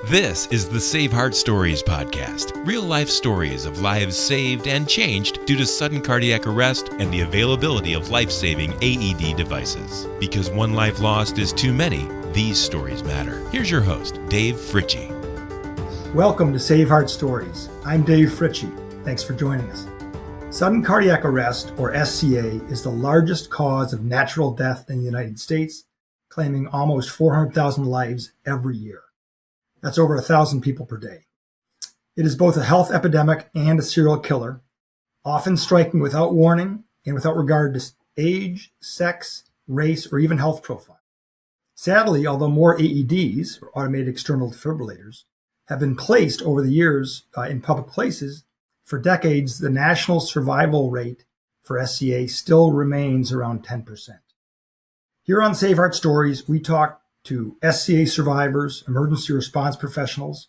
This is the SaveHeart Stories podcast. Real-life stories of lives saved and changed due to sudden cardiac arrest and the availability of life-saving AED devices. Because one life lost is too many, these stories matter. Here's your host, Dave Fritzsche. Welcome to SaveHeart Stories. I'm Dave Fritzsche. Thanks for joining us. Sudden cardiac arrest, or SCA, is the largest cause of natural death in the United States, claiming almost 400,000 lives every year. That's over 1,000 people per day. It is both a health epidemic and a serial killer, often striking without warning and without regard to age, sex, race, or even health profile. Sadly, although more AEDs, or automated external defibrillators, have been placed over the years in public places, for decades, the national survival rate for SCA still remains around 10%. Here on SaveHeart Stories, we talk to SCA survivors, emergency response professionals,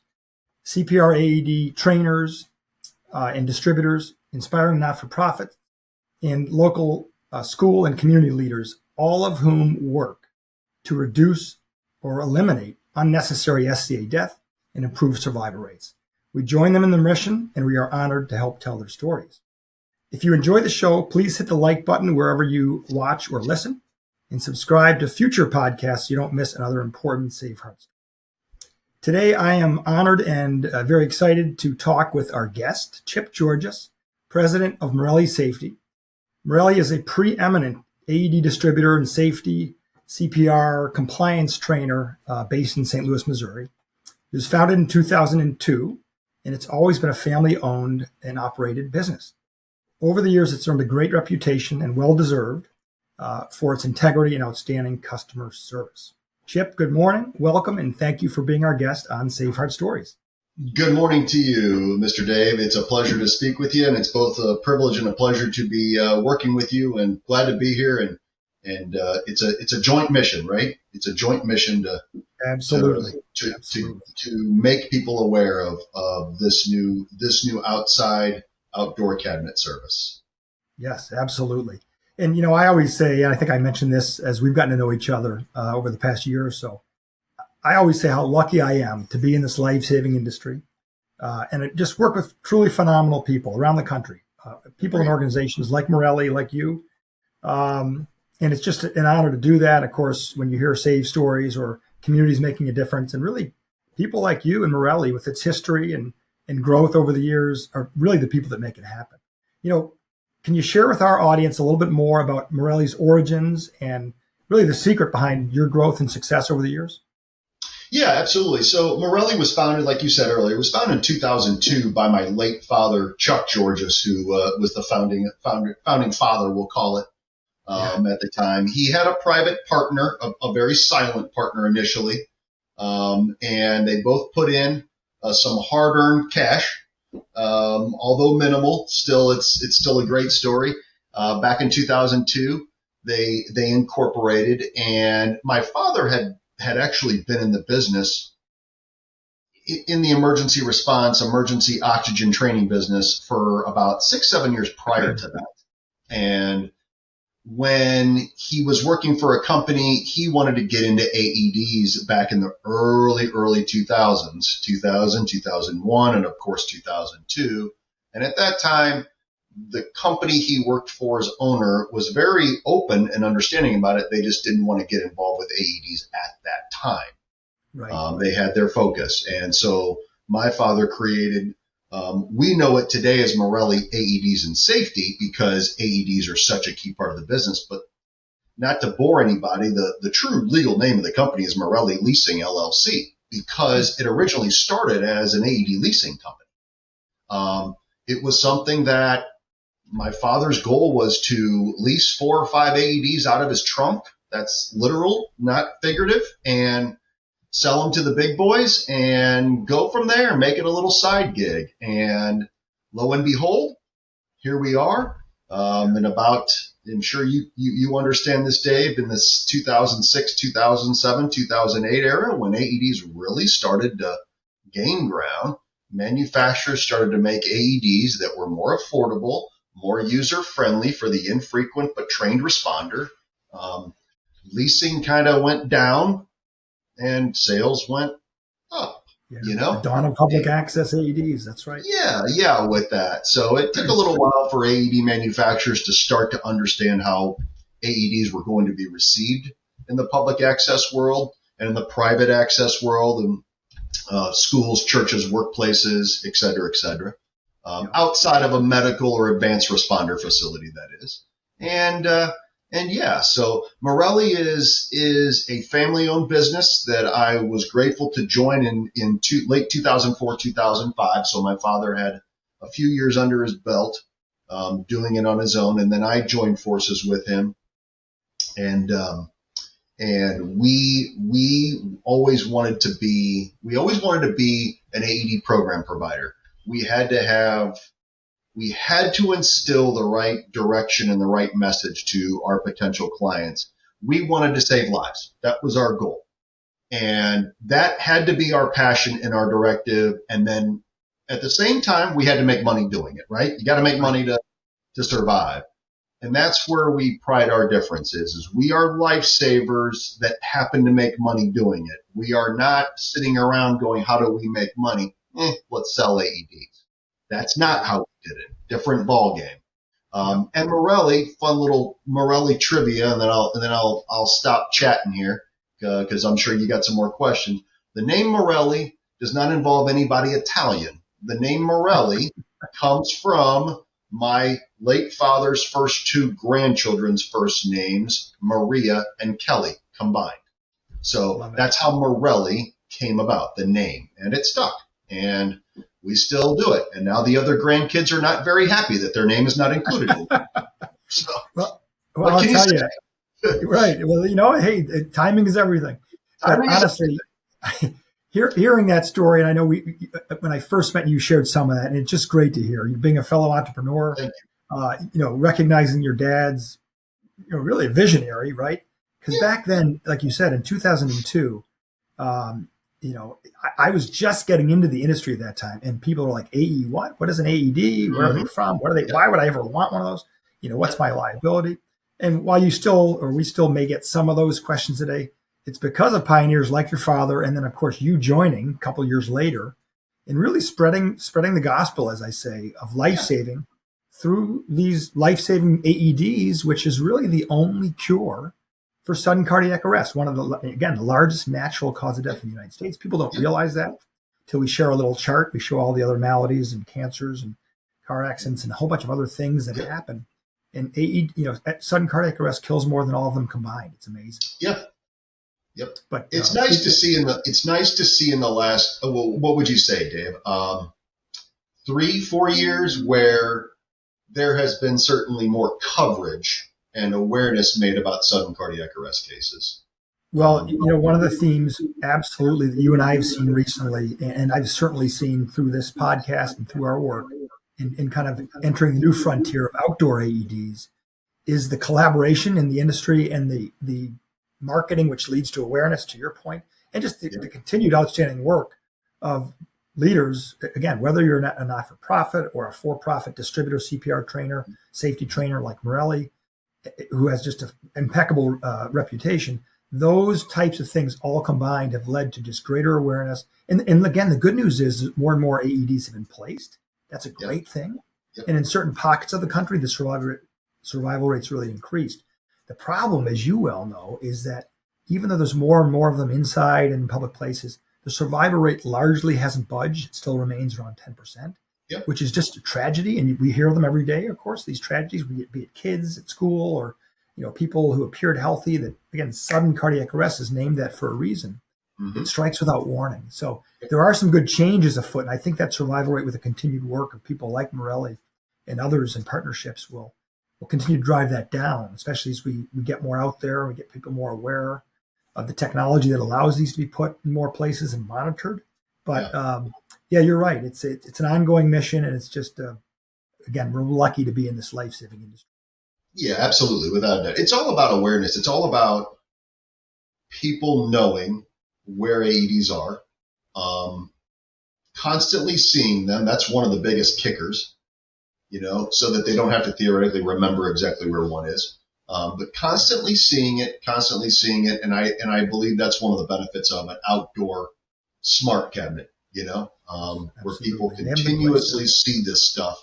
CPR AED trainers, and distributors, inspiring not-for-profits, and local school and community leaders, all of whom work to reduce or eliminate unnecessary SCA death and improve survival rates. We join them in the mission, and we are honored to help tell their stories. If you enjoy the show, please hit the like button wherever you watch or listen, and subscribe to future podcasts so you don't miss another important SaveHeart. Today, I am honored and very excited to talk with our guest, Chip Georges, president of Marelly Safety. Marelly is a preeminent AED distributor and safety CPR compliance trainer based in St. Louis, Missouri. It was founded in 2002, and it's always been a family-owned and operated business. Over the years, it's earned a great reputation and well-deserved for its integrity and outstanding customer service. Chip, good morning, welcome, and thank you for being our guest on SaveHeart Stories. Good morning to you, Mr. Dave. It's a pleasure to speak with you, and it's both a privilege and a pleasure to be working with you, and glad to be here. And it's a joint mission, right? It's a joint mission to Absolutely. To make people aware of this new outdoor cabinet service. Yes, absolutely. And, you know, I always say, and I think I mentioned this as we've gotten to know each other over the past year or so, I always say how lucky I am to be in this life-saving industry and just work with truly phenomenal people around the country, people and organizations like Marelly, like you. And it's just an honor to do that. Of course, when you hear save stories or communities making a difference, and really people like you and Marelly with its history and growth over the years are really the people that make it happen. You know, can you share with our audience a little bit more about Marelly's origins and really the secret behind your growth and success over the years? Yeah, absolutely. So Marelly was founded, like you said earlier, it was founded in 2002 by my late father, Chuck Georges, who was the founding father, we'll call it, at the time. He had a private partner, a very silent partner initially, and they both put in some hard-earned cash. Although minimal, still it's still a great story. Back in 2002, they incorporated, and my father had actually been in the business in the emergency response, emergency oxygen training business for about 6-7 years prior to that. And when he was working for a company, he wanted to get into AEDs back in the early 2000s, 2000, 2001, and of course 2002. And at that time, the company he worked for's owner was very open and understanding about it. They just didn't want to get involved with AEDs at that time. Right. They had their focus. And so my father created, we know it today as Marelly AEDs and Safety because AEDs are such a key part of the business. But not to bore anybody, the true legal name of the company is Marelly Leasing LLC because it originally started as an AED leasing company. It was something that my father's goal was to lease 4 or 5 AEDs out of his trunk. That's literal, not figurative, and sell them to the big boys and go from there and make it a little side gig. And lo and behold, here we are. I'm sure you understand this, Dave, in this 2006, 2007, 2008 era when AEDs really started to gain ground. Manufacturers started to make AEDs that were more affordable, more user-friendly for the infrequent but trained responder. Leasing kind of went down and sales went up. Yeah. you know? The dawn of public access AEDs. That's right. Yeah, with that. So it took a little while for AED manufacturers to start to understand how AEDs were going to be received in the public access world and in the private access world, and schools, churches, workplaces, et cetera, outside of a medical or advanced responder facility, that is. And yeah, so Marelly is a family-owned business that I was grateful to join in late 2004, 2005. So my father had a few years under his belt doing it on his own, and then I joined forces with him. And we always wanted to be an AED program provider. We had to instill the right direction and the right message to our potential clients. We wanted to save lives. That was our goal. And that had to be our passion and our directive. And then at the same time, we had to make money doing it, right? You got to make money to survive. And that's where we pride our difference is we are lifesavers that happen to make money doing it. We are not sitting around going, how do we make money? Let's sell AEDs. That's not how we did it. Different ball game. And Marelly, fun little Marelly trivia, and then I'll stop chatting here because I'm sure you got some more questions. The name Marelly does not involve anybody Italian. The name Marelly comes from my late father's first two grandchildren's first names, Maria and Kelly, combined. So that's how Marelly came about, the name, and it stuck. And we still do it. And now the other grandkids are not very happy that their name is not included in it. So, well I'll tell you. Right. Well, hey, timing is everything. But honestly, hearing that story, and I know when I first met you, shared some of that, and it's just great to hear. You being a fellow entrepreneur, recognizing your dad's, really a visionary, right? Because back then, like you said, in 2002, I was just getting into the industry at that time, and people were like, "AE, what? What is an AED? Where are they from? What are they? Why would I ever want one of those? What's my liability?" And while we still may get some of those questions today, it's because of pioneers like your father, and then of course you joining a couple of years later, and really spreading the gospel, as I say, of life saving through these life saving AEDs, which is really the only cure for sudden cardiac arrest. One of the largest natural cause of death in the United States. People don't realize that till we share a little chart. We show all the other maladies and cancers and car accidents and a whole bunch of other things that happen. And sudden cardiac arrest kills more than all of them combined. It's amazing. Yep. But it's nice to see in the last, what would you say, Dave? 3-4 years where there has been certainly more coverage and awareness made about sudden cardiac arrest cases. Well, one of the themes absolutely that you and I have seen recently, and I've certainly seen through this podcast and through our work in kind of entering the new frontier of outdoor AEDs, is the collaboration in the industry and the marketing, which leads to awareness, to your point, and just the continued outstanding work of leaders. Again, whether you're a not-for-profit or a for-profit distributor, CPR trainer, safety trainer like Marelly, who has just an impeccable reputation, those types of things all combined have led to just greater awareness. And again, the good news is that more and more AEDs have been placed. That's a great thing. And in certain pockets of the country, the survival rate's really increased. The problem, as you well know, is that even though there's more and more of them inside and in public places, the survival rate largely hasn't budged. It still remains around 10%, which is just a tragedy. And we hear them every day, of course, these tragedies, be it kids at school or people who appeared healthy. That, again, sudden cardiac arrest is named that for a reason. Mm-hmm. It strikes without warning. So there are some good changes afoot. And I think that survival rate, with the continued work of people like Marelly and others in partnerships, will continue to drive that down, especially as we get more out there, we get people more aware of the technology that allows these to be put in more places and monitored. But you're right. It's an ongoing mission, and it's just, again, we're lucky to be in this life-saving industry. Yeah, absolutely, without a doubt. It's all about awareness. It's all about people knowing where AEDs are, constantly seeing them. That's one of the biggest kickers, so that they don't have to theoretically remember exactly where one is. But constantly seeing it, and I believe that's one of the benefits of an outdoor smart cabinet. where people They haven't been placed continuously see this stuff.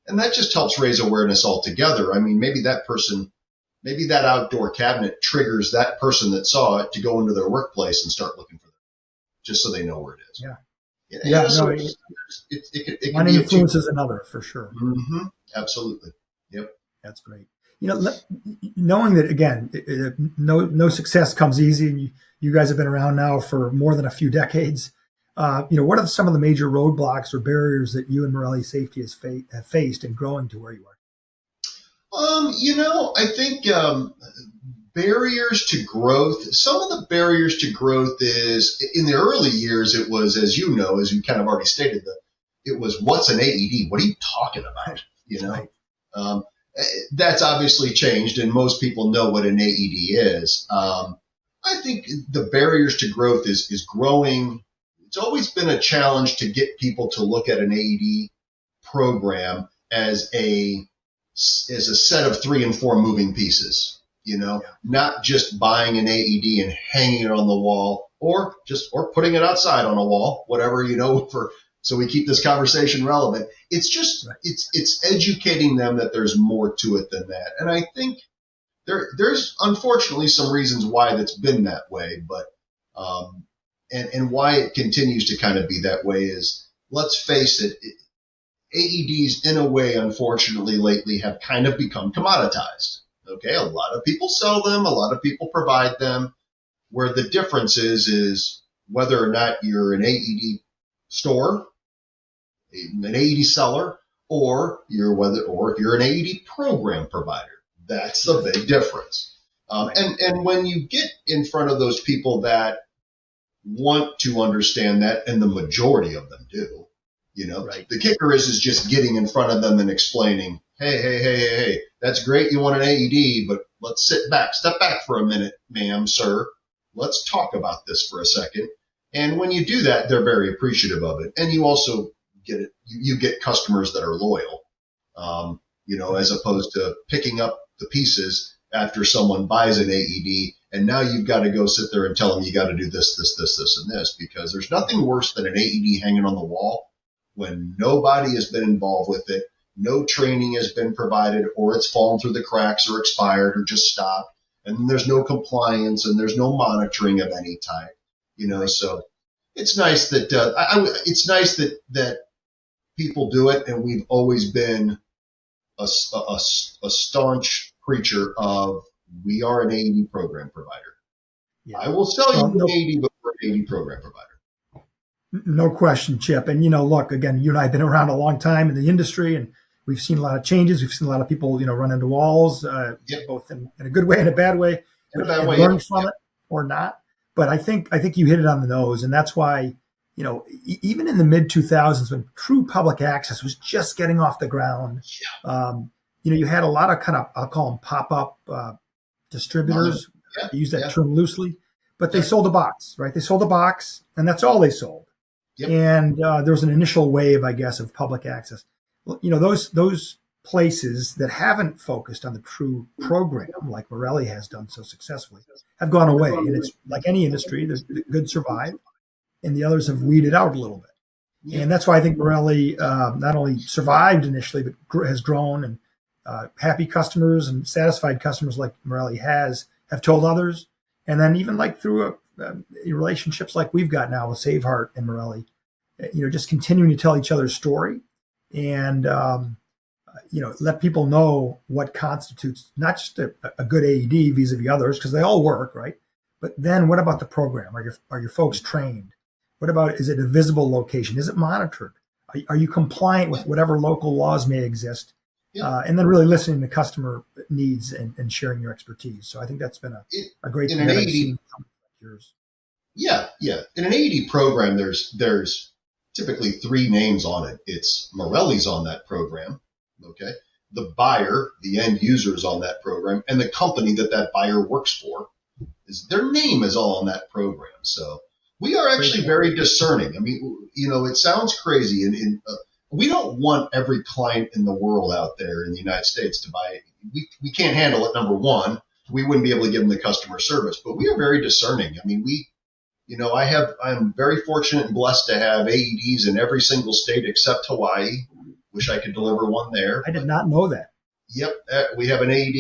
And that just helps raise awareness altogether. I mean, maybe that outdoor cabinet triggers that person that saw it to go into their workplace and start looking for them, just so they know where it is. Yeah. Yeah. No, It one can be influences another for sure. Mm-hmm. Absolutely. Yep. That's great. Knowing that, again, no success comes easy, and you guys have been around now for more than a few decades. What are some of the major roadblocks or barriers that you and Marelly Safety have faced in growing to where you are? I think barriers to growth. Some of the barriers to growth is in the early years. It was, as you kind of already stated, it was what's an AED? What are you talking about? Right. That's obviously changed, and most people know what an AED is. I think the barriers to growth is growing. It's always been a challenge to get people to look at an AED program as a set of 3 and 4 moving pieces, not just buying an AED and hanging it on the wall or putting it outside on a wall, whatever, so we keep this conversation relevant. It's just, right. It's educating them that there's more to it than that. And I think there's unfortunately some reasons why that's been that way, but, and why it continues to kind of be that way is, let's face it, AEDs in a way, unfortunately, lately have kind of become commoditized. Okay. A lot of people sell them. A lot of people provide them. Where the difference is whether or not you're an AED store, an AED seller, or if you're an AED program provider. That's the big difference. And when you get in front of those people that want to understand that, and the majority of them do, right. The kicker is just getting in front of them and explaining, hey, that's great. You want an AED, but let's step back for a minute, ma'am, sir. Let's talk about this for a second. And when you do that, they're very appreciative of it. And you also get customers that are loyal, as opposed to picking up the pieces after someone buys an AED. And now you've got to go sit there and tell them you got to do this, and this, because there's nothing worse than an AED hanging on the wall when nobody has been involved with it. No training has been provided, or it's fallen through the cracks or expired or just stopped. And there's no compliance and there's no monitoring of any type, so it's nice that, that people do it. And we've always been a staunch preacher of, we are an AED program provider. Yeah. I will sell you an AED, but we're an AED program provider. No question, Chip. And, look, again, you and I have been around a long time in the industry, and we've seen a lot of changes. We've seen a lot of people, run into walls, both in a good way and a bad way, and learn from it or not. But I think you hit it on the nose. And that's why, even in the mid 2000s, when true public access was just getting off the ground, you had a lot of kind of, I'll call them pop-up distributors. I use that term loosely, but they sold a box, right? They sold a box, and that's all they sold. Yep. And there was an initial wave, I guess, of public access. Those places that haven't focused on the true program, like Marelly has done so successfully, have gone away. And it's like any industry, the good survive, and the others have weeded out a little bit. Yeah. And that's why I think Marelly not only survived initially, but has grown, and happy customers and satisfied customers like Marelly have told others. And then even like through relationships like we've got now with SaveHeart and Marelly, just continuing to tell each other's story and, let people know what constitutes not just a good AED vis-a-vis others, because they all work, right? But then what about the program? Are your folks trained? What about, is it a visible location? Is it monitored? Are you compliant with whatever local laws may exist? Yeah. And then really listening to customer needs and sharing your expertise. So I think that's been a great thing that I've seen from years. Yeah. In an AED program, there's typically 3 names on it. It's Marelly's on that program, okay? The buyer, the end user is on that program, and the company that buyer works for, their name is all on that program. So we are actually very discerning. I mean, it sounds crazy, and we don't want every client in the world out there in the United States to buy it. We can't handle it, number one. We wouldn't be able to give them the customer service, but we are very discerning. I mean, I'm very fortunate and blessed to have AEDs in every single state except Hawaii. Wish I could deliver one there. I did not know that. Yep, we have an AED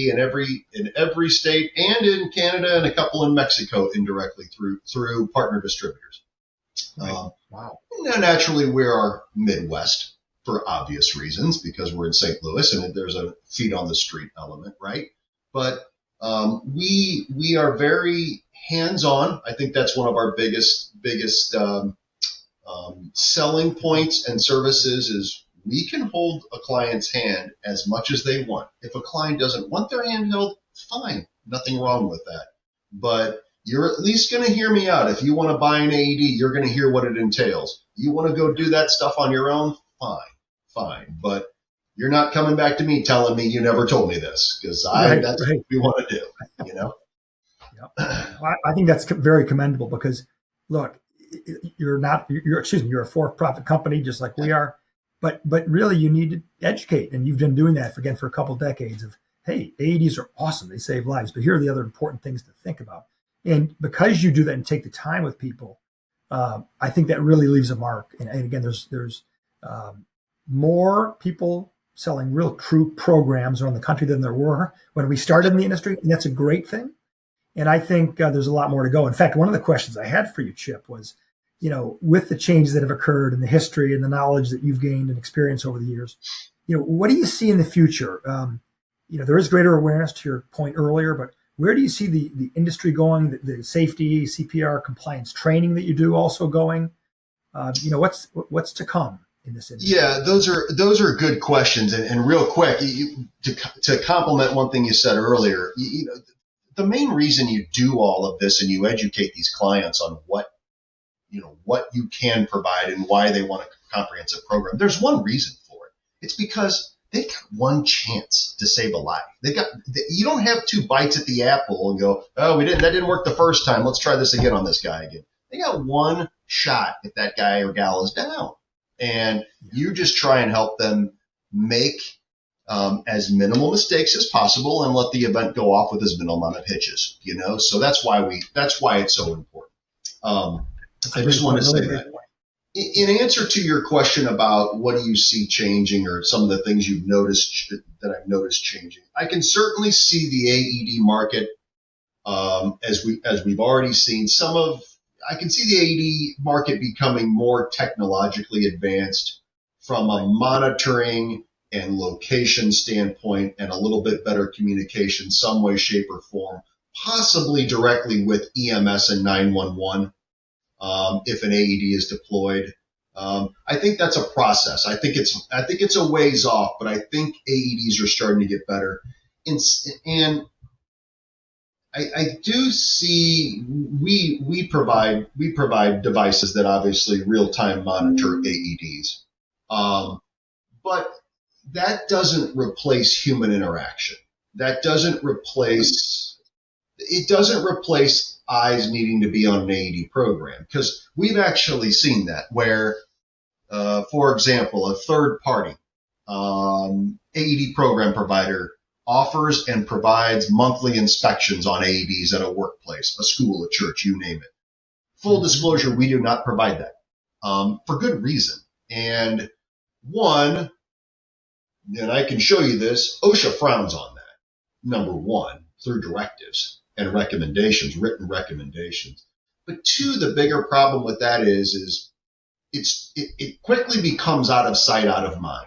in every state and in Canada and a couple in Mexico indirectly through partner distributors. Right. Wow. Now, naturally, we're Midwest for obvious reasons because we're in St. Louis and there's a feet on the street element, right? But we are very hands-on. I think that's one of our biggest selling points and services is we can hold a client's hand as much as they want. If a client doesn't want their hand held, fine, nothing wrong with that. But you're at least going to hear me out. If you want to buy an AED, you're going to hear what it entails. You want to go do that stuff on your own? Fine. But you're not coming back to me telling me you never told me this because that's what we want to do, you know? Yep. Well, I think that's very commendable because, look, you're a for-profit company just like we are, but really you need to educate, and you've been doing that for a couple of decades of, hey, AEDs are awesome, they save lives, but here are the other important things to think about. And because you do that and take the time with people, I think that really leaves a mark. And again, there's more people selling real true programs around the country than there were when we started in the industry, and that's a great thing. And I think there's a lot more to go. In fact, one of the questions I had for you, Chip, was, with the changes that have occurred in the history and the knowledge that you've gained and experience over the years, what do you see in the future? There is greater awareness to your point earlier, but where do you see the industry going, the safety, CPR compliance training that you do also going? What's to come in this industry? Yeah, those are good questions. And real quick, to complement one thing you said earlier, the main reason you do all of this and you educate these clients on what you can provide and why they want a comprehensive program, there's one reason for it. It's because they've got one chance to save a life. You don't have two bites at the apple and go, oh, that didn't work the first time. Let's try this again on this guy again. They got one shot if that guy or gal is down. And you just try and help them make as minimal mistakes as possible and let the event go off with as minimal amount of hitches, So that's why it's so important. I just want to say that. In answer to your question about what do you see changing or some of the things you've noticed that I've noticed changing, I can certainly see the AED market as we've already seen I can see the AED market becoming more technologically advanced from a monitoring and location standpoint and a little bit better communication, some way, shape, or form, possibly directly with EMS and 911 if an AED is deployed. I think that's a process. I think it's a ways off, but I think AEDs are starting to get better. And I do see we provide devices that obviously real time monitor AEDs, but that doesn't replace human interaction. It doesn't replace eyes needing to be on an AED program, because we've actually seen that where, for example, a third party AED program provider offers and provides monthly inspections on AEDs at a workplace, a school, a church, you name it. Full disclosure, we do not provide that for good reason. And I can show you this, OSHA frowns on that, number one, through directives and recommendations, written recommendations. But two, the bigger problem with that is it quickly becomes out of sight, out of mind.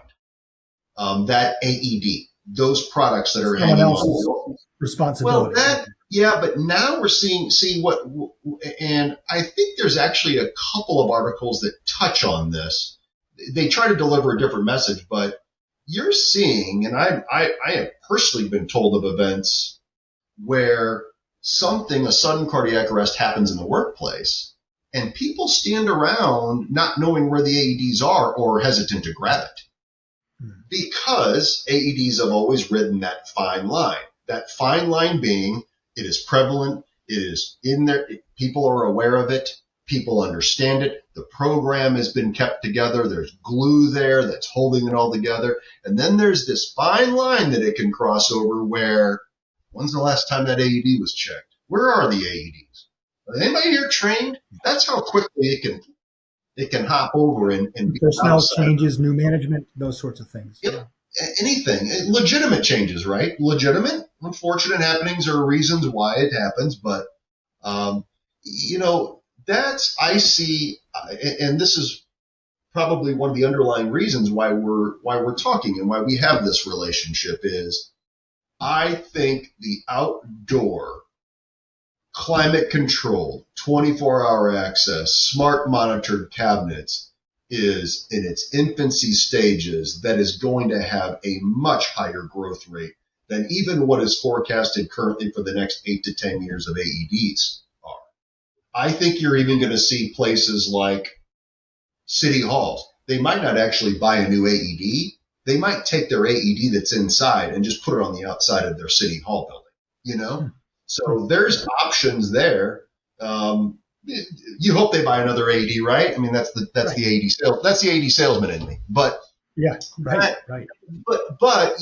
That AED, those products that are hanging on. Responsibility. Well, but now we're seeing what, and I think there's actually a couple of articles that touch on this. They try to deliver a different message, but you're seeing, and I have personally been told of events where a sudden cardiac arrest happens in the workplace, and people stand around not knowing where the AEDs are or hesitant to grab it. Because AEDs have always ridden that fine line being it is prevalent, it is in there, people are aware of it, people understand it, the program has been kept together, there's glue there that's holding it all together, and then there's this fine line that it can cross over where, when's the last time that AED was checked? Where are the AEDs? Anybody here trained? That's how quickly it can hop over and be Personnel outside. changes, new management, those sorts of things. Yep. Yeah. Anything, legitimate changes, right? Legitimate, unfortunate happenings are reasons why it happens, but I see, and this is probably one of the underlying reasons why we're talking and why we have this relationship is I think the outdoor climate controlled 24-hour access smart monitored cabinets is in its infancy stages that is going to have a much higher growth rate than even what is forecasted currently for the next 8 to 10 years of AEDs are. I think you're even going to see places like city halls. They might not actually buy a new AED. They might take their AED that's inside and just put it on the outside of their city hall building, So there's options there. You hope they buy another AED, right? I mean, that's the AED salesman in me. But yeah, right. But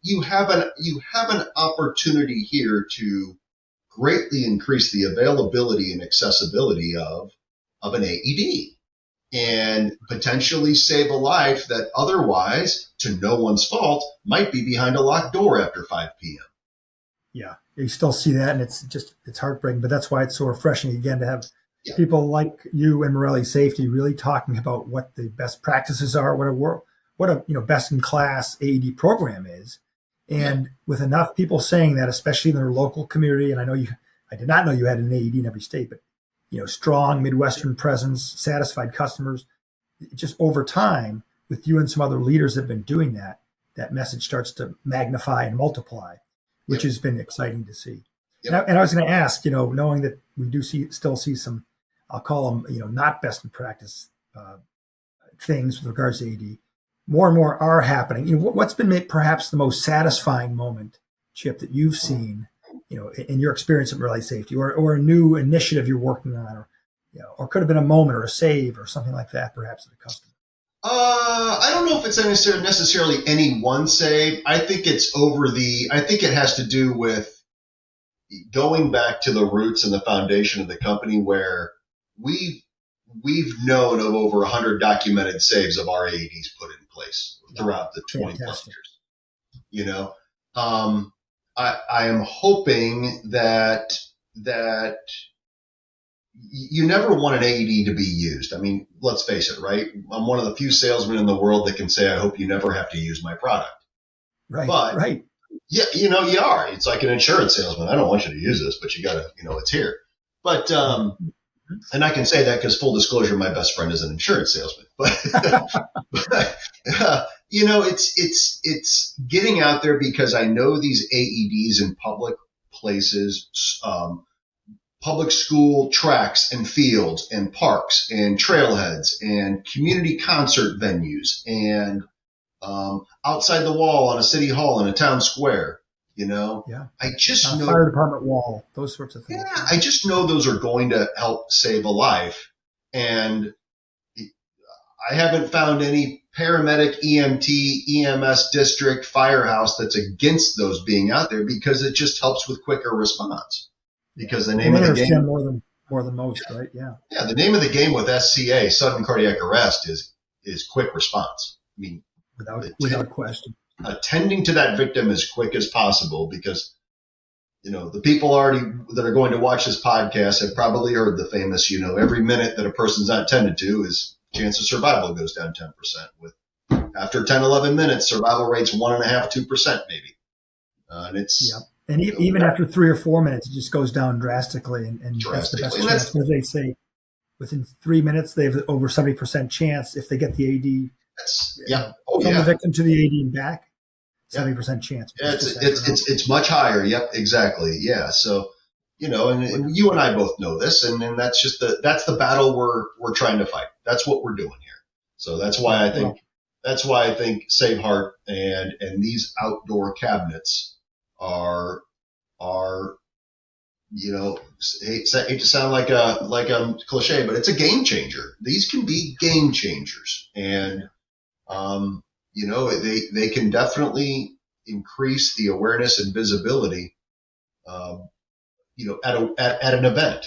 you have an opportunity here to greatly increase the availability and accessibility of an AED and potentially save a life that otherwise, to no one's fault, might be behind a locked door after 5 p.m. Yeah, you still see that, and it's heartbreaking. But that's why it's so refreshing again to have people like you and Marelly Safety really talking about what the best practices are, what a best in class AED program is, and with enough people saying that, especially in their local community. And I did not know you had an AED in every state, but strong Midwestern presence, satisfied customers. Just over time, with you and some other leaders that have been doing that, that message starts to magnify and multiply, which has been exciting to see. Yep. And I was going to ask, knowing that we do still see some, I'll call them, not best in practice things with regards to AED, more and more are happening. What's been perhaps the most satisfying moment, Chip, that you've seen, in your experience at Marelly Safety, or a new initiative you're working on, or could have been a moment or a save or something like that, perhaps at a customer? I don't know if it's necessarily any one save. I think it has to do with going back to the roots and the foundation of the company, where we've known of over 100 documented saves of our AEDs put in place throughout the 20 plus years. I am hoping that you never want an AED to be used. I mean, let's face it, right? I'm one of the few salesmen in the world that can say, I hope you never have to use my product. Right. But right. Yeah, you are. It's like an insurance salesman. I don't want you to use this, but you got to, it's here. But, and I can say that because, full disclosure, my best friend is an insurance salesman. But it's getting out there, because I know these AEDs in public places, public school tracks and fields and parks and trailheads and community concert venues and outside the wall on a city hall in a town square. I just know fire department wall, those sorts of things. Yeah, I just know those are going to help save a life. And I haven't found any paramedic, EMT, EMS district, firehouse that's against those being out there, because it just helps with quicker response. Because the name of the game, more than most, right? Yeah. Yeah, the name of the game with SCA, sudden cardiac arrest, is quick response. I mean, without question. Attending to that victim as quick as possible, because the people that are going to watch this podcast have probably heard the famous, every minute that a person's not tended to, is chance of survival goes down 10%. With after 10, 11 minutes, survival rate's 1.5%, 2% maybe. And it's and even after 3 or 4 minutes, it just goes down drastically, and that's the best chance. As they say, within 3 minutes, they have over 70% chance if they get the AED. From the victim to the AED and back. 70% chance. Yeah, it's much higher. Yep, exactly. Yeah. So, and you and I both know this, and that's just that's the battle we're trying to fight. That's what we're doing here. So that's why I think SaveHeart and these outdoor cabinets are hate to sound like a cliche, but it's a game changer. These can be game changers, and they can definitely increase the awareness and visibility, at an event.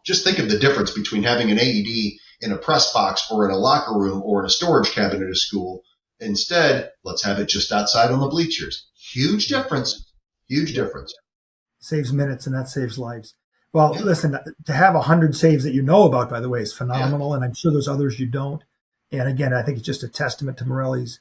Just think of the difference between having an AED in a press box or in a locker room or in a storage cabinet at a school. Instead, let's have it just outside on the bleachers. Huge difference. Huge difference. Saves minutes, and that saves lives. Well, listen, to have 100 saves that you know about, by the way, is phenomenal, and I'm sure there's others you don't. And again, I think it's just a testament to Marelly's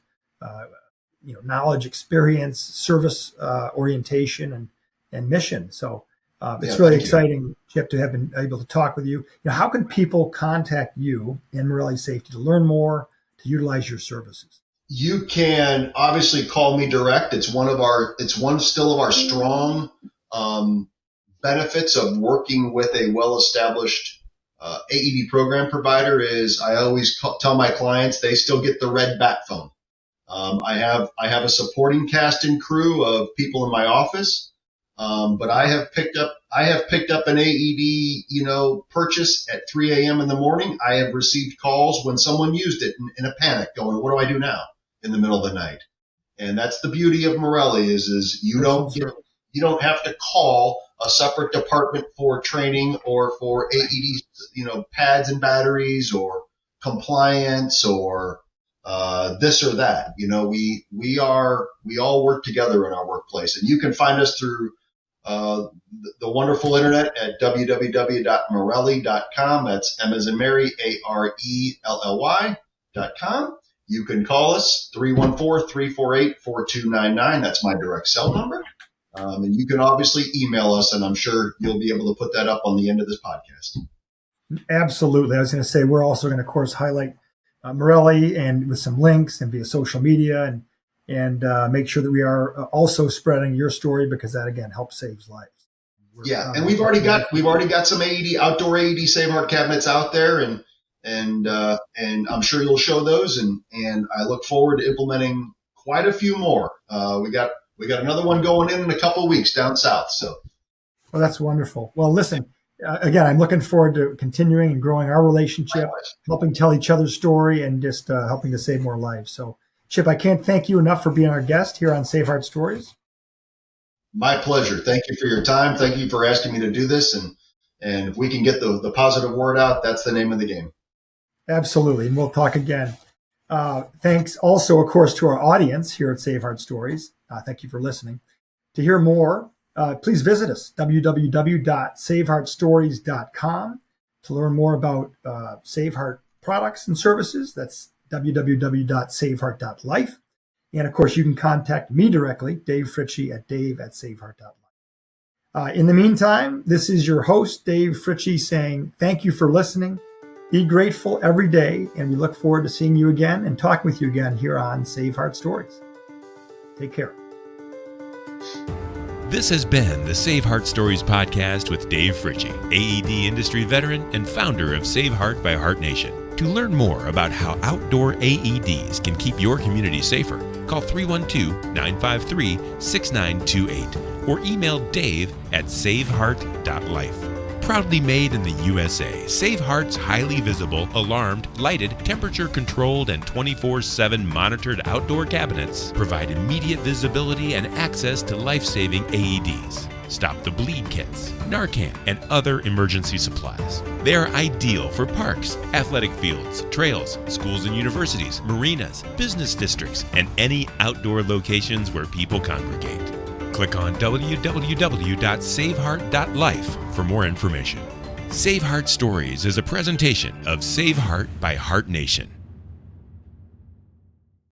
knowledge, experience, service orientation, and mission. So it's really exciting, Chip, to have been able to talk with you. How can people contact you in Marelly Safety to learn more, to utilize your services? You can obviously call me direct. It's one still of our strong benefits of working with a well-established AED program provider is I always tell my clients they still get the red bat phone. I have a supporting cast and crew of people in my office, but I have picked up an AED purchase at 3 a.m. in the morning. I have received calls when someone used it in a panic, going, "What do I do now?" in the middle of the night. And that's the beauty of Marelly is you don't have to call a separate department for training or for AED, pads and batteries or compliance or this or that. We all work together in our workplace, and you can find us through the wonderful internet at www.marelly.com. That's M as in Mary, ARELLY.com. You can call us 314-348-4299. That's my direct cell number. And you can obviously email us, and I'm sure you'll be able to put that up on the end of this podcast. Absolutely. I was going to say, we're also going to, of course, highlight Marelly and with some links and via social media and make sure that we are also spreading your story, because that, again, helps save lives. And we've already got some outdoor AED SaveHeart cabinets out there, and I'm sure you'll show those, and I look forward to implementing quite a few more. We got another one going in a couple of weeks down south. So, well, that's wonderful. Well, listen, again, I'm looking forward to continuing and growing our relationship, helping tell each other's story, and just helping to save more lives. So, Chip, I can't thank you enough for being our guest here on SaveHeart Stories. My pleasure. Thank you for your time. Thank you for asking me to do this. And if we can get the positive word out, that's the name of the game. Absolutely. And we'll talk again. Thanks also, of course, to our audience here at SaveHeart Stories. Thank you for listening. To hear more, please visit us, www.saveheartstories.com. To learn more about SaveHeart products and services, that's www.saveheart.life. And, of course, you can contact me directly, Dave Fritzsche, at dave@saveheart.life. In the meantime, this is your host, Dave Fritzsche, saying thank you for listening. Be grateful every day, and we look forward to seeing you again and talking with you again here on SaveHeart Stories. Take care. This has been the SaveHeart Stories podcast with Dave Fritzsche, AED industry veteran and founder of SaveHeart by HeartNation. To learn more about how outdoor AEDs can keep your community safer, call 312-953-6928 or email dave@saveheart.life. Proudly made in the USA, SaveHeart's highly visible, alarmed, lighted, temperature-controlled, and 24/7 monitored outdoor cabinets provide immediate visibility and access to life-saving AEDs. Stop the bleed kits, Narcan, and other emergency supplies. They are ideal for parks, athletic fields, trails, schools and universities, marinas, business districts, and any outdoor locations where people congregate. Click on www.saveheart.life for more information. SaveHeart Stories is a presentation of SaveHeart by HeartNation.